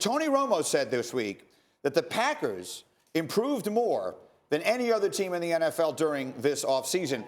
Tony Romo said this week that the Packers improved more than any other team in the NFL during this offseason.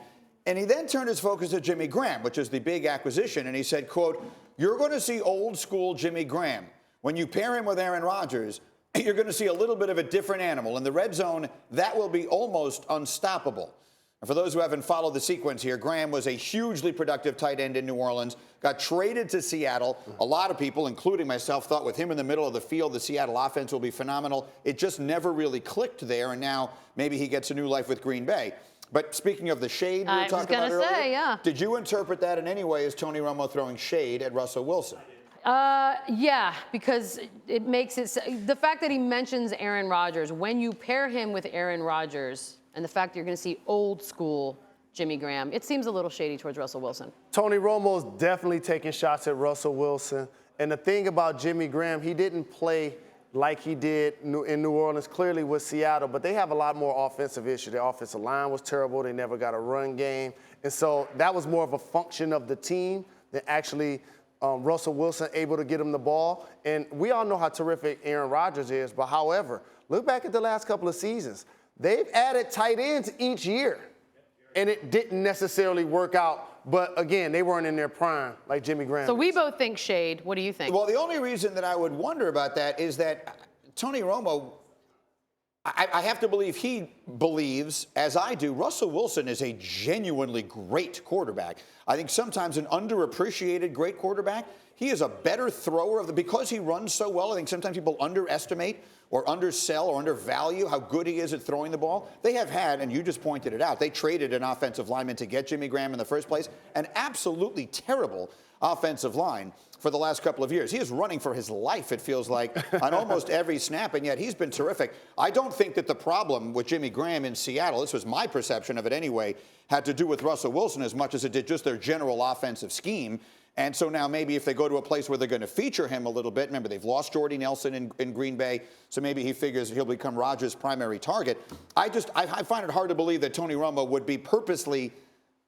And he then turned his focus to Jimmy Graham, which is the big acquisition. And he said, quote, "You're going to see old school Jimmy Graham. When you pair him with Aaron Rodgers, you're going to see a little bit of a different animal. In the red zone, that will be almost unstoppable." And for those who haven't followed the sequence here, Graham was a hugely productive tight end in New Orleans, got traded to Seattle. A lot of people, including myself, thought with him in the middle of the field, the Seattle offense will be phenomenal. It just never really clicked there, and now maybe he gets a new life with Green Bay. But speaking of the shade we were talking about earlier, yeah. Did you interpret that in any way as Tony Romo throwing shade at Russell Wilson? Yeah, because it makes it the fact that he mentions Aaron Rodgers, when you pair him with Aaron Rodgers, and the fact that you're going to see old school Jimmy Graham, it seems a little shady towards Russell Wilson. Tony Romo's definitely taking shots at Russell Wilson. And the thing about Jimmy Graham, he didn't play like he did in New Orleans, clearly with Seattle, but they have a lot more offensive issues. Their offensive line was terrible. They never got a run game. And so that was more of a function of the team than actually Russell Wilson able to get him the ball. And we all know how terrific Aaron Rodgers is, but however, look back at the last couple of seasons. They've added tight ends each year, and it didn't necessarily work out. But, again, they weren't in their prime like Jimmy Graham. So we both think shade. What do you think? Well, the only reason that I would wonder about that is that Tony Romo, I have to believe he believes, as I do, Russell Wilson is a genuinely great quarterback. I think sometimes an underappreciated great quarterback. He is a better thrower because he runs so well. I think sometimes people underestimate or undersell or undervalue how good he is at throwing the ball. They have had, and you just pointed it out, they traded an offensive lineman to get Jimmy Graham in the first place, an absolutely terrible offensive line for the last couple of years. He is running for his life, it feels like, on almost every snap, and yet he's been terrific. I don't think that the problem with Jimmy Graham in Seattle, this was my perception of it anyway, had to do with Russell Wilson as much as it did just their general offensive scheme. And so now maybe if they go to a place where they're going to feature him a little bit, remember they've lost Jordy Nelson in Green Bay, so maybe he figures he'll become Rodgers' primary target. I find it hard to believe that Tony Romo would be purposely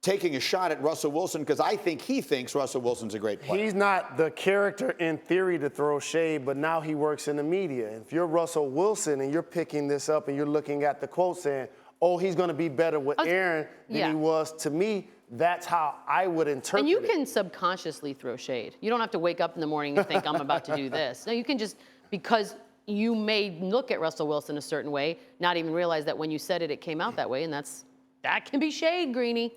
taking a shot at Russell Wilson because I think he thinks Russell Wilson's a great player. He's not the character in theory to throw shade, but now he works in the media. If you're Russell Wilson and you're picking this up and you're looking at the quote saying, oh, he's going to be better with Aaron than he was, to me, that's how I would interpret it. And you can subconsciously throw shade. You don't have to wake up in the morning and think, I'm about to do this. No, you can just, because you may look at Russell Wilson a certain way, not even realize that when you said it, it came out that way, and that can be shade, Greeny.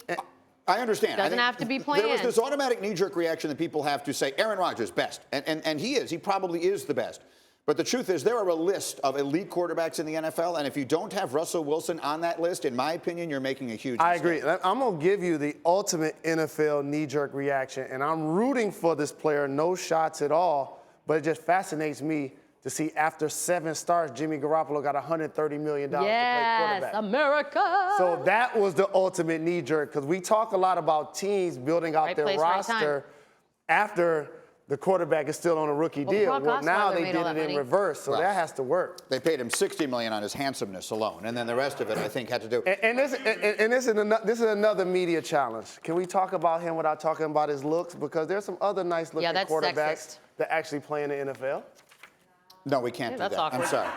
I understand. Doesn't have to be planned. There was this automatic knee-jerk reaction that people have to say, Aaron Rodgers, best. And he is. He probably is the best. But the truth is, there are a list of elite quarterbacks in the NFL, and if you don't have Russell Wilson on that list, in my opinion, you're making a huge mistake. I agree. I'm going to give you the ultimate NFL knee-jerk reaction, and I'm rooting for this player, no shots at all, but it just fascinates me to see after 7 starts, Jimmy Garoppolo got $130 million to play quarterback. Yes, America. So that was the ultimate knee-jerk, because we talk a lot about teams building out their roster after the quarterback is still on a rookie deal. Well, now they did it in reverse, so that has to work. They paid him $60 million on his handsomeness alone, and then the rest of it, I think, had to do. And this is another media challenge. Can we talk about him without talking about his looks? Because there's some other nice-looking quarterbacks that actually play in the NFL. No, we can't do that. Awkward. I'm sorry.